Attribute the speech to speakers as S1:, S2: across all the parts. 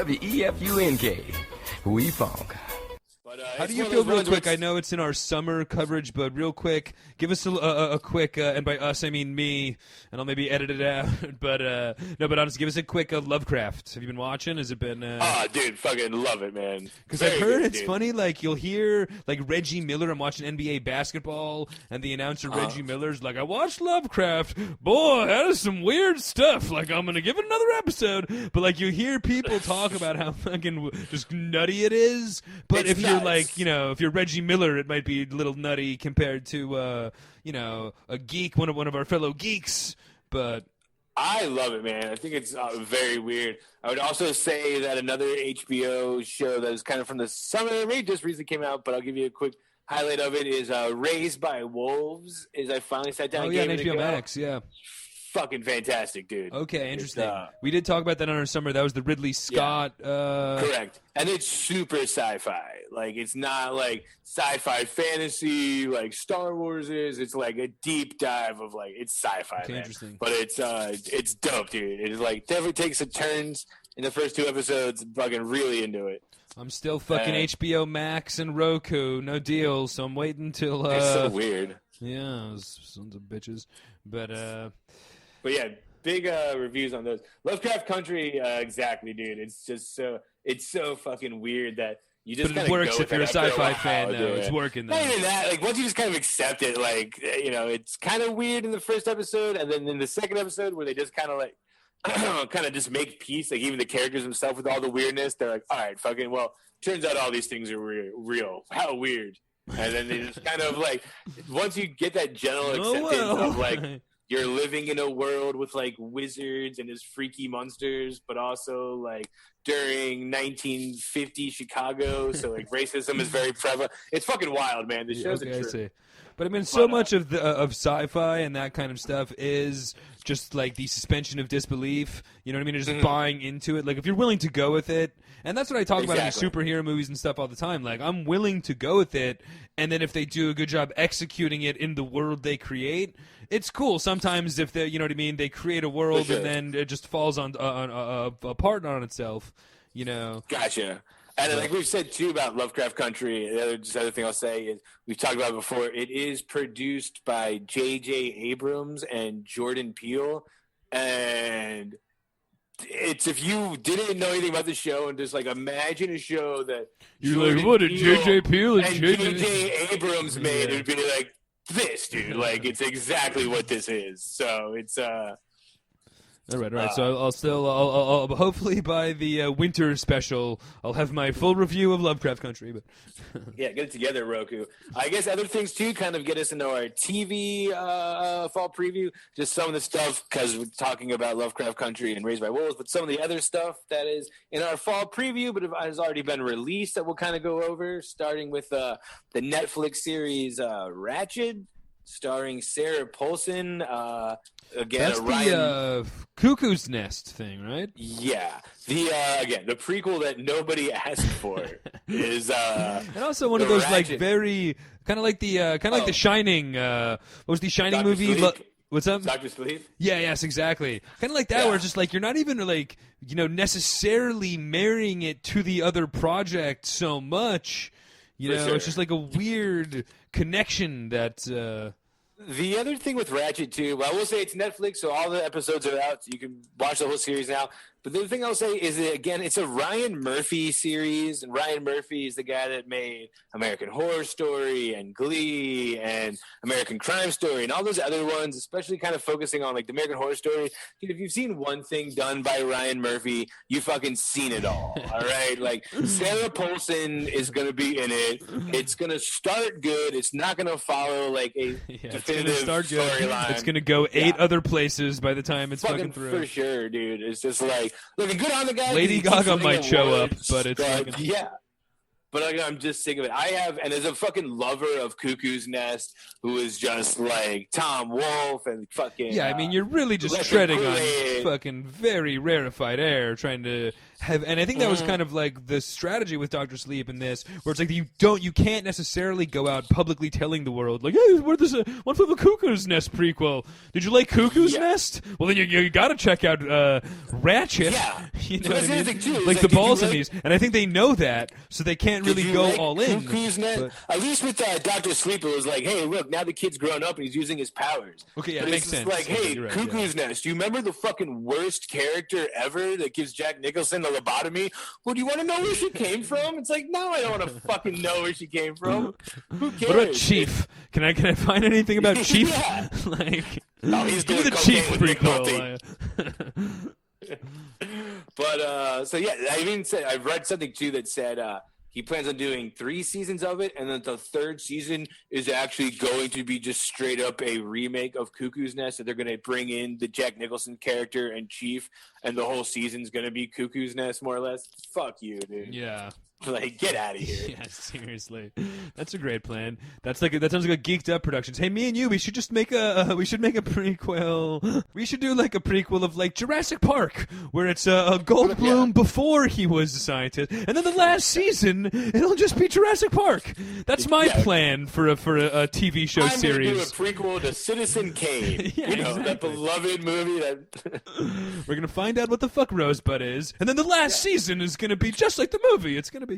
S1: WEFUNK. We funk.
S2: How do you feel, real quick? I know it's in our summer coverage, but real quick, give us a quick, and by us I mean me, and I'll maybe edit it out. But no, but honestly, give us a quick Lovecraft. Have you been watching? Has it been?
S3: Dude, fucking love it, man.
S2: Because I've heard it's funny. Like you'll hear like Reggie Miller. I'm watching NBA basketball, and the announcer Reggie Miller's like, "I watched Lovecraft. Boy, that is some weird stuff. Like I'm gonna give it another episode." But like you hear people talk about how fucking just nutty it is. But if you're like, you know, if you're Reggie Miller, it might be a little nutty compared to, you know, a geek, one of our fellow geeks. But
S3: I love it, man. I think it's very weird. I would also say that another HBO show that is kind of from the summer, maybe just recently came out, but I'll give you a quick highlight of it, is Raised by Wolves. I finally sat down.
S2: Oh yeah, on HBO Max, yeah.
S3: Fucking fantastic, dude.
S2: Okay, interesting. We did talk about that on our summer. That was the Ridley Scott. Yeah.
S3: Correct. And it's super sci-fi. Like, it's not like sci-fi fantasy like Star Wars is. It's like a deep dive of like, it's sci-fi.
S2: Okay,
S3: man.
S2: Interesting.
S3: But it's dope, dude. It's like definitely takes a turns in the first 2 episodes. Fucking really into it.
S2: I'm still fucking HBO Max and Roku. No deal. So I'm waiting till.
S3: It's so weird.
S2: Yeah, those sons of bitches. But
S3: yeah, big reviews on those. Lovecraft Country, exactly, dude. It's just so fucking weird that you just.
S2: But it works if you're a sci-fi fan, though. It's working. Though.
S3: Not even that. Like once you just kind of accept it, like you know, it's kind of weird in the first episode, and then in the second episode where they just kind of like, kind of just make peace. Like even the characters themselves with all the weirdness, they're like, all right, fucking. Well, turns out all these things are real. How weird. And then they just kind of like, once you get that general acceptance of like. You're living in a world with like wizards and his freaky monsters, but also like during 1950 Chicago, so like racism is very prevalent. It's fucking wild, man. The show's
S2: I see. But I mean, so much of sci-fi and that kind of stuff is just like the suspension of disbelief. You know what I mean? Just buying into it. Like if you're willing to go with it, and that's what I talk about in superhero movies and stuff all the time. Like I'm willing to go with it, and then if they do a good job executing it in the world they create, it's cool. Sometimes if they, you know what I mean, they create a world and then it just falls on apart on itself. You know?
S3: Gotcha. And like we've said, too, about Lovecraft Country, the other thing I'll say is we've talked about it before, it is produced by J.J. Abrams and Jordan Peele. And it's, if you didn't know anything about the show and just, like, imagine a show that
S2: you're
S3: Jordan
S2: like, what did J.J. Peele
S3: and J.J. Abrams made, it would be like this, dude. Like, it's exactly what this is. So it's...
S2: All right. So I'll hopefully by the winter special, I'll have my full review of Lovecraft Country. But
S3: yeah, get it together, Roku. I guess other things too, kind of get us into our TV fall preview. Just some of the stuff because we're talking about Lovecraft Country and Raised by Wolves, but some of the other stuff that is in our fall preview, but has already been released that we'll kind of go over. Starting with the Netflix series Ratched, starring Sarah Paulson. Again,
S2: that's the Cuckoo's Nest thing, right?
S3: Yeah. The prequel that nobody asked for is
S2: and also one of those Ratched. Like very kind of like the The Shining. What was the Shining
S3: Dr.
S2: movie? What's up?
S3: Dr. Sleep?
S2: Yeah, yes, exactly. Kind of like that, where it's just like you're not even like, you know, necessarily marrying it to the other project so much. You know, it's just like a weird connection that.
S3: The other thing with Ratched, too, well, I will say it's Netflix, so all the episodes are out. So you can watch the whole series now. But the other thing I'll say is that, again, it's a Ryan Murphy series, and Ryan Murphy is the guy that made American Horror Story and Glee and American Crime Story and all those other ones, especially kind of focusing on, like, the American Horror Story. Dude, if you've seen one thing done by Ryan Murphy, you've fucking seen it all right? Like, Sarah Paulson is going to be in it. It's going to start good. It's not going to follow, like, a definitive storyline.
S2: It's going to go 8 other places by the time it's fucking through.
S3: For sure, dude. It's just like, looking good on the guy.
S2: Lady Gaga might show up, but it's
S3: yeah. But I'm just sick of it. And as a fucking lover of Cuckoo's Nest, who is just like Tom Wolfe and fucking.
S2: Yeah, I mean, you're really just treading on fucking very rarefied air, trying to have. And I think that was kind of like the strategy with Dr. Sleep in this, where it's like you can't necessarily go out publicly telling the world like, hey, we're this one for the Cuckoo's Nest prequel. Did you like Cuckoo's Nest? Well, then you got to check out Ratchet.
S3: Yeah,
S2: you know what I mean?
S3: Too,
S2: like the balls in these, and I think they know that, so they can't really go all in.
S3: Cuckoo's Nest? At least with Dr. Sleep, it was like, hey, look, now the kid's grown up and he's using his powers.
S2: Okay, yeah,
S3: but
S2: it makes sense.
S3: Like, hey,
S2: right,
S3: Cuckoo's Nest, do you remember the fucking worst character ever that gives Jack Nicholson a lobotomy? Well, do you want to know where she came from? It's like, no, I don't want to fucking know where she came from. Who cares?
S2: What about Chief? Can I find anything about Chief?
S3: Yeah.
S2: Like,
S3: no, he's
S2: give
S3: doing
S2: me the Chief prequel.
S3: But so yeah, I've read something too that said he plans on doing 3 seasons of it, and then the 3rd season is actually going to be just straight up a remake of Cuckoo's Nest. So they're going to bring in the Jack Nicholson character and Chief, and the whole season's going to be Cuckoo's Nest, more or less. Fuck you, dude.
S2: Yeah.
S3: Like, get out of here.
S2: Yeah, seriously. That's a great plan. That sounds like a Geeked Up Productions. Hey, me and you, we should just make a prequel. We should do like a prequel of like Jurassic Park, where it's Goldblum before he was a scientist, and then the last season it'll just be Jurassic Park. That's my plan for a TV show series.
S3: I'm gonna do a prequel to Citizen Kane.
S2: Yeah, exactly.
S3: That beloved movie.
S2: We're gonna find out what the fuck Rosebud is, and then the last season is gonna be just like the movie. It's gonna be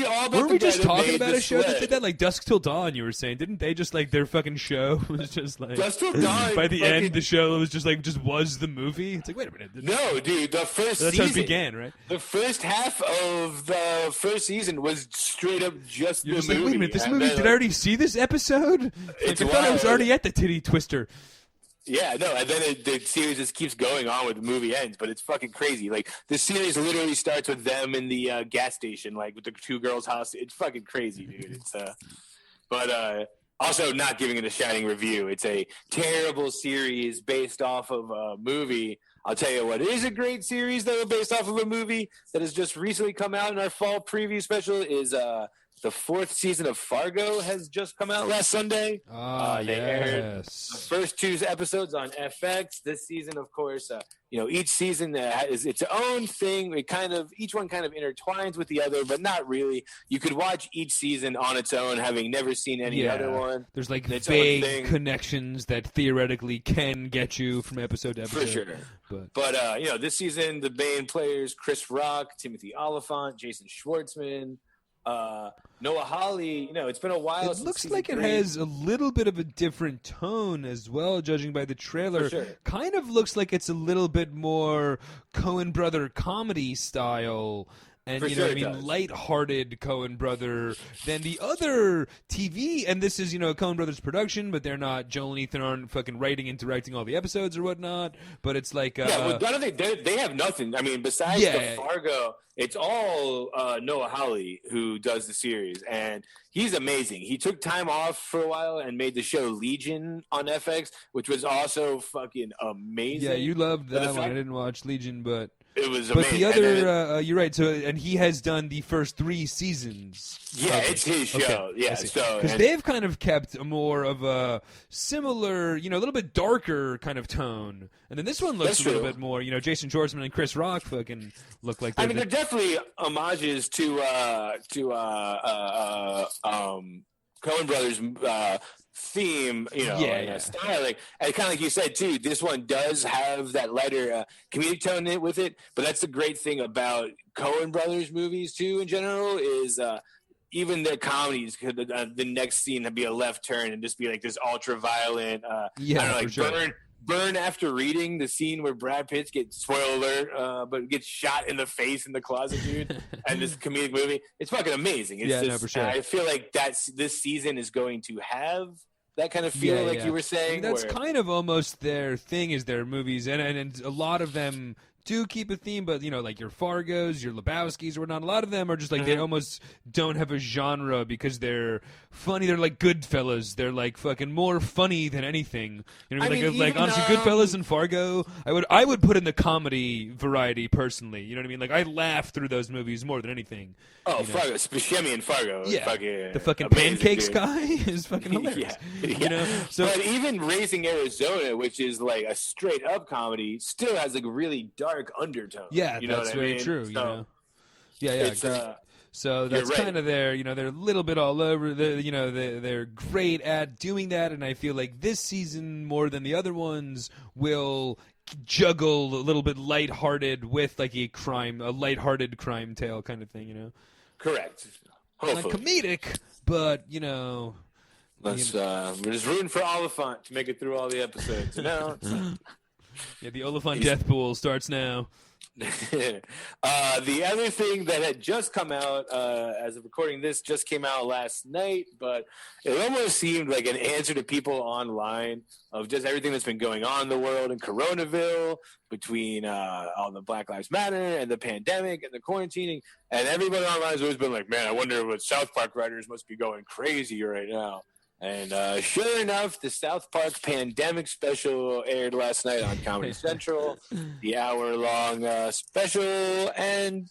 S3: all about.
S2: Were we just talking about a show that did that, like Dusk Till Dawn? You were saying, didn't they just like their fucking show was just like
S3: Dusk Till Dawn?
S2: By the end, the show was just was the movie. It's like, wait a minute.
S3: No, dude, the first season.
S2: That's how it began, right?
S3: The first half of the first season was straight up just the movie.
S2: Like, wait a minute, this movie? Did I already see this episode? I thought I was already at the titty twister.
S3: Yeah, no, and then the series just keeps going on with the movie ends, but it's fucking crazy. Like, the series literally starts with them in the gas station, like, with the 2 girls' house. It's fucking crazy, dude. It's, but, also not giving it a shining review. It's a terrible series based off of a movie. I'll tell you what is a great series, though, based off of a movie that has just recently come out in our fall preview special is, the 4th season of Fargo has just come out last Sunday. They aired the first 2 episodes on FX. This season, of course, each season is its own thing. Each one kind of intertwines with the other, but not really. You could watch each season on its own, having never seen any other one.
S2: There's like vague connections that theoretically can get you from episode to episode.
S3: For sure. But this season, the main players, Chris Rock, Timothy Olyphant, Jason Schwartzman, Noah Hawley, it's been a while.
S2: It
S3: since
S2: looks like it
S3: 3.
S2: has a little bit of a different tone as well, judging by the trailer.
S3: For sure.
S2: Kind of looks like it's a little bit more Coen brother comedy style. And, lighthearted Coen brother than the other TV. And this is, Coen brothers production, but they're not, Joel and Ethan aren't fucking writing and directing all the episodes or whatnot. But it's like...
S3: they have nothing. I mean, besides the Fargo, it's all Noah Hawley who does the series. And he's amazing. He took time off for a while and made the show Legion on FX, which was also fucking amazing.
S2: Yeah, you loved that one. I didn't watch Legion, but...
S3: It was
S2: amazing. But the other,
S3: then,
S2: you're right. So, and he has done the first 3 seasons.
S3: Yeah, it's his show. Okay. Yeah,
S2: because they've kind of kept more of a similar, a little bit darker kind of tone. And then this one looks a little bit more, Jason Schwartzman and Chris Rock fucking look like.
S3: They're definitely homages to Coen Brothers. Theme, styling, and kind of like you said too, this one does have that lighter comedic tone in it with it. But that's the great thing about Coen Brothers movies too, in general, is even their comedies could the next scene be a left turn and just be like this ultra violent. Burn After Reading, the scene where Brad Pitt gets, spoiler alert, but gets shot in the face in the closet, dude. And this comedic movie, it's fucking amazing. It's
S2: for sure.
S3: I feel like this season is going to have that kind of feel, you were saying.
S2: That's kind of almost their thing, is their movies, and a lot of them do keep a theme, but like your Fargos, your Lebowskis, or whatnot. A lot of them are just like they almost don't have a genre because they're funny. They're like Goodfellas. They're like fucking more funny than anything. You know what I mean? Like honestly, Goodfellas and Fargo, I would put in the comedy variety personally. You know what I mean? Like I laugh through those movies more than anything.
S3: Oh, Fargo, Buscemi and Fargo.
S2: Yeah,
S3: fucking
S2: the fucking
S3: amazing,
S2: pancakes
S3: dude.
S2: guy is fucking hilarious.
S3: Yeah.
S2: So,
S3: but even Raising Arizona, which is like a straight up comedy, still has like really dark undertone.
S2: Yeah,
S3: you know
S2: that's
S3: what I
S2: very
S3: mean?
S2: true.
S3: So,
S2: yeah.
S3: It's,
S2: so that's
S3: right.
S2: kind of they're a little bit all over. They're great at doing that, and I feel like this season more than the other ones will juggle a little bit lighthearted with like a lighthearted crime tale kind of thing.
S3: Correct.
S2: Not
S3: Hopefully.
S2: comedic, but
S3: We're just rooting for Oliphant to make it through all the episodes.
S2: yeah, the Oliphant death pool starts now.
S3: The other thing that had just come out, as of recording this, just came out last night, but it almost seemed like an answer to people online of just everything that's been going on in the world in Coronaville, between all the Black Lives Matter and the pandemic and the quarantining, and everybody online has always been like, man, I wonder what South Park writers must be going crazy right now. And sure enough, the South Park pandemic special aired last night on Comedy Central, the hour-long special, and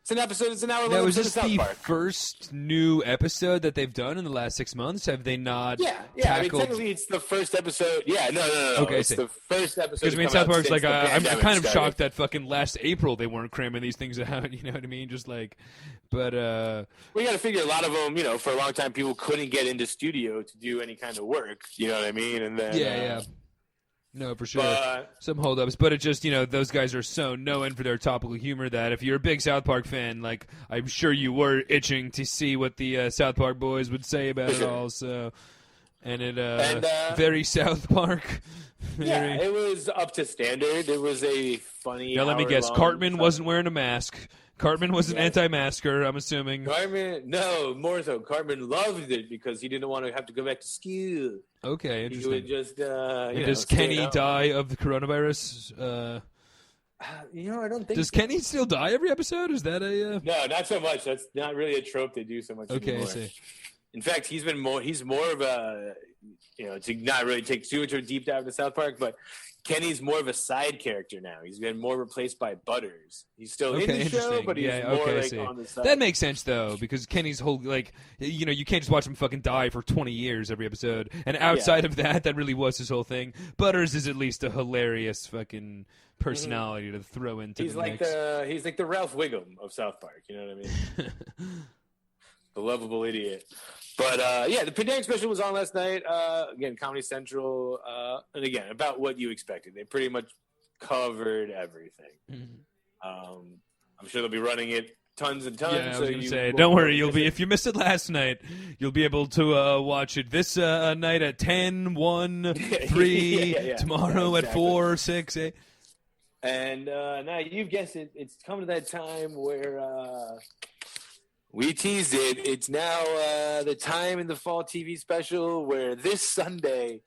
S3: it's an episode. It's an hour-long.
S2: Now, is
S3: episode
S2: this
S3: of South
S2: the
S3: Park.
S2: first new episode that they've done in the last 6 months? Have they not?
S3: Yeah. I mean, technically, it's the first episode. Yeah, no.
S2: Okay,
S3: it's the first episode.
S2: Because South Park's like, I'm kind of
S3: started.
S2: shocked that fucking last April they weren't cramming these things out. You know what I mean? Just like, but
S3: we got to figure a lot of them. For a long time, people couldn't get into studio to do any kind of work. You know what I mean? And then
S2: yeah. No, for sure.
S3: But,
S2: some holdups, but it just, those guys are so known for their topical humor that if you're a big South Park fan, like, I'm sure you were itching to see what the South Park boys would say about it all. So, and very South Park.
S3: Yeah, it was up to standard. It was a funny.
S2: Now, let me guess. Cartman wasn't wearing a mask. Cartman was an anti-masker, I'm assuming.
S3: More so. Cartman loved it because he didn't want to have to go back to school.
S2: Okay, interesting.
S3: He would just,
S2: does Kenny die of the coronavirus?
S3: I don't think.
S2: Does Kenny still die every episode? Is that a?
S3: No, not so much. That's not really a trope they do so much anymore.
S2: I see.
S3: In fact, he's more of a, to not really take too much of a deep dive into South Park, but Kenny's more of a side character now. He's been more replaced by Butters. He's still in the show, but he's more on the side.
S2: That makes sense though, because Kenny's whole you can't just watch him fucking die for 20 years every episode. And outside of that really was his whole thing. Butters is at least a hilarious fucking personality to throw into the mix.
S3: He's like the Ralph Wiggum of South Park. You know what I mean? The lovable idiot. But, the pandemic special was on last night. Again, Comedy Central. And again, about what you expected. They pretty much covered everything. I'm sure they'll be running it tons and tons.
S2: Yeah, I was going to say, don't worry. If you missed it last night, you'll be able to watch it this night at 10, 1, 3, tomorrow at 4, 6, 8.
S3: And now you've guessed it. It's coming to that time where... we teased it. It's now the time in the fall TV special where this Sunday,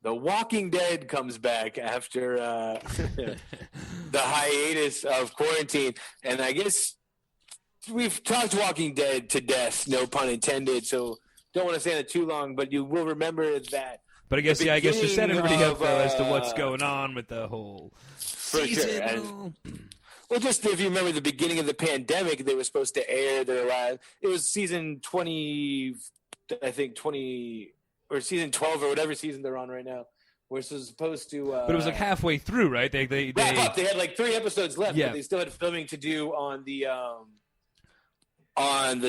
S3: The Walking Dead comes back after the hiatus of quarantine. And I guess we've talked Walking Dead to death, no pun intended, so don't want to say that too long, but you will remember that.
S2: But I guess just set everybody up as to what's going on with the whole season.
S3: Sure. Well, just if you remember the beginning of the pandemic, they were supposed to air their live. It was season 20, I think 20, or season 12 or whatever season they're on right now. We're supposed to.
S2: But it was like halfway through, right? They
S3: wrap up. They had like 3 episodes left,
S2: yeah.
S3: But they still had filming to do on the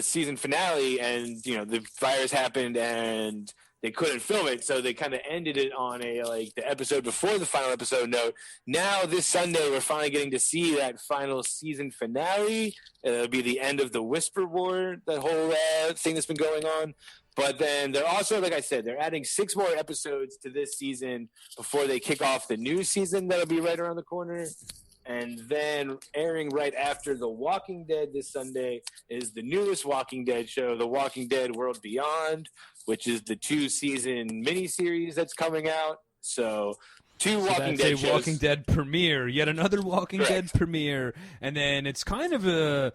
S3: season finale, and the virus happened and they couldn't film it, so they kind of ended it on the episode before the final episode note. Now this Sunday, we're finally getting to see that final season finale. It'll be the end of the Whisper War, that whole thing that's been going on. But then they're also, like I said, they're adding 6 more episodes to this season before they kick off the new season that'll be right around the corner. And then airing right after The Walking Dead this Sunday is the newest Walking Dead show, The Walking Dead World Beyond, which is the 2-season miniseries that's coming out. So 2 Walking
S2: that's
S3: Dead
S2: a
S3: shows.
S2: Walking Dead premiere, yet another Walking
S3: Correct.
S2: Dead premiere, and then it's kind of a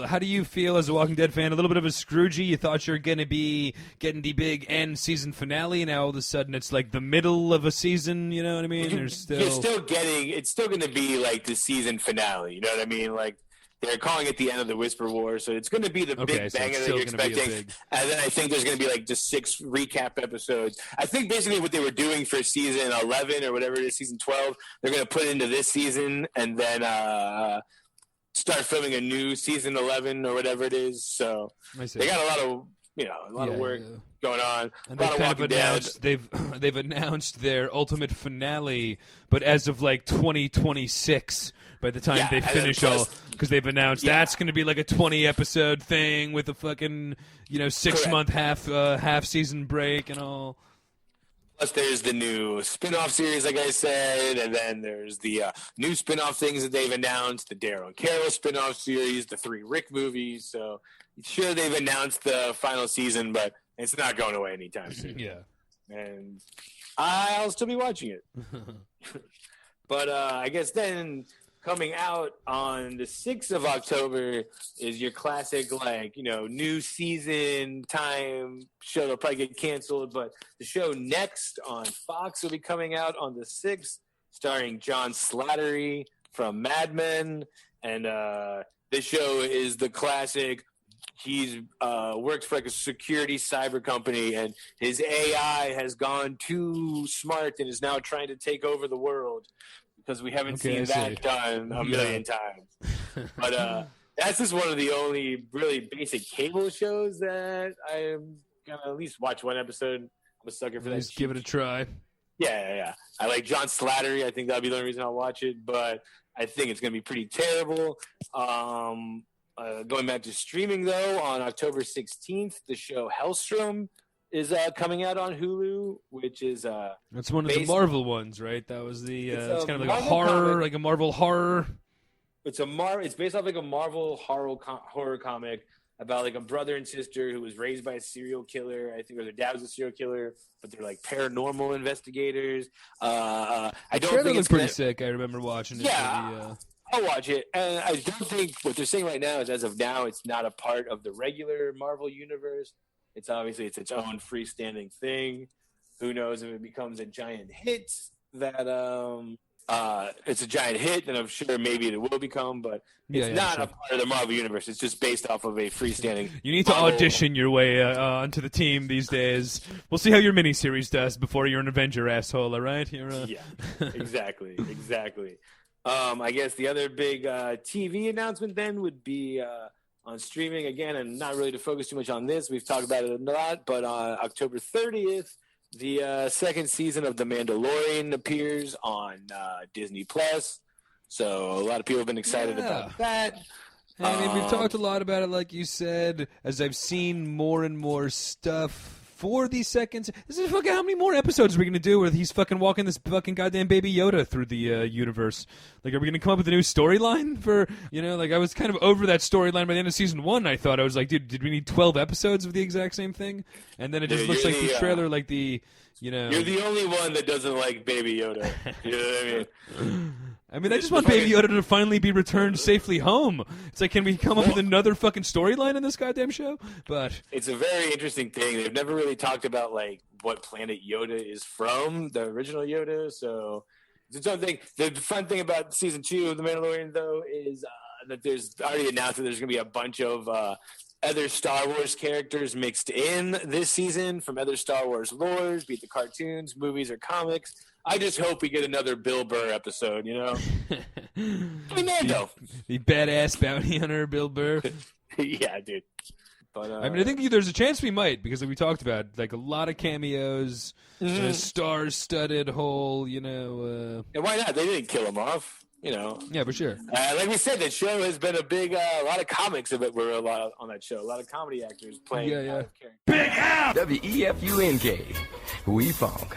S2: how do you feel as a Walking Dead fan? A little bit of a Scroogey. You thought you were going to be getting the big end season finale, now all of a sudden it's like the middle of a season. You know what I mean?
S3: You're still getting. It's still going to be like the season finale. You know what I mean? Like they're calling it the end of the Whisper War, so it's going to be the big banger that you're expecting. And then I think there's going to be like just 6 recap episodes. I think basically what they were doing for season 11 or whatever it is, season 12, they're going to put into this season and then start filming a new season 11 or whatever it is. So they got a lot of work going on.
S2: And they've kind of announced they've announced their ultimate finale, but as of like 2026. By the time they finish all, because they've announced that's going to be like a 20 episode thing with a fucking 6-month half season break and all.
S3: Plus, there's the new spin-off series, like I said, and then there's the new spin-off things that they've announced, the Daryl and Carol spin-off series, the 3 Rick movies. So, sure, they've announced the final season, but it's not going away anytime soon.
S2: Yeah.
S3: And I'll still be watching it. But I guess then coming out on the 6th of October is your classic, new season time show. That'll probably get canceled, but the show Next on Fox will be coming out on the 6th, starring John Slattery from Mad Men. And this show is the classic. He's works for like a security cyber company, and his AI has gone too smart and is now trying to take over the world. Because we haven't seen that done a million times. But that's just one of the only really basic cable shows that I'm going to at least watch one episode. I'm a sucker for that.
S2: Just give it a try.
S3: Yeah. I like John Slattery. I think that'll be the only reason I'll watch it. But I think it's going to be pretty terrible. Going back to streaming, though, on October 16th, the show Hellstrom is coming out on Hulu, which is
S2: that's one of the Marvel ones, right? That was the it's kind of like a horror, comic. Like a Marvel horror.
S3: It's based off like a Marvel horror comic about like a brother and sister who was raised by a serial killer. I think their dad was a serial killer, but they're like paranormal investigators. I don't think it's
S2: pretty sick. I remember watching it.
S3: Yeah. I'll watch it, and I don't think what they're saying right now is, as of now, it's not a part of the regular Marvel universe. It's its own freestanding thing. Who knows if it becomes a giant hit? It's a giant hit, and I'm sure maybe it will become, but it's not a part of the Marvel universe. It's just based off of a freestanding.
S2: You need to audition your way onto the team these days. We'll see how your miniseries does before you're an Avenger asshole. All right?
S3: Yeah, exactly. I guess the other big TV announcement then would be. On streaming again, and not really to focus too much on this. We've talked about it a lot, but on October 30th, the second season of The Mandalorian appears on Disney Plus. So a lot of people have been excited about that.
S2: I mean, we've talked a lot about it, like you said, as I've seen more and more stuff for these seconds. This is fucking how many more episodes are we going to do where he's fucking walking this fucking goddamn baby Yoda through the universe? Like, are we going to come up with a new storyline for, I was kind of over that storyline by the end of season 1. I thought, I was like, dude, did we need 12 episodes of the exact same thing? And then it just looks like the trailer, like the,
S3: You're the only one that doesn't like baby Yoda. You know what I mean?
S2: I mean, I just want Baby Yoda to finally be returned safely home. It's like, can we come up with another fucking storyline in this goddamn show? But
S3: it's a very interesting thing. They've never really talked about, like, what planet Yoda is from, the original Yoda. So it's its own thing. The fun thing about season 2 of The Mandalorian, though, is that there's already announced that there's going to be a bunch of other Star Wars characters mixed in this season from other Star Wars lores, be it the cartoons, movies, or comics. I just hope we get another Bill Burr episode, Mando.
S2: The badass bounty hunter, Bill Burr.
S3: Yeah, dude. But
S2: I mean, I think there's a chance we might, because like we talked about, like a lot of cameos, a star-studded whole,
S3: And why not? They didn't kill him off,
S2: Yeah, for sure.
S3: Like we said, that show has been a lot of comics of it were a lot on that show. A lot of comedy actors playing.
S2: Yeah.
S1: Big F! WEFUNK. We funk.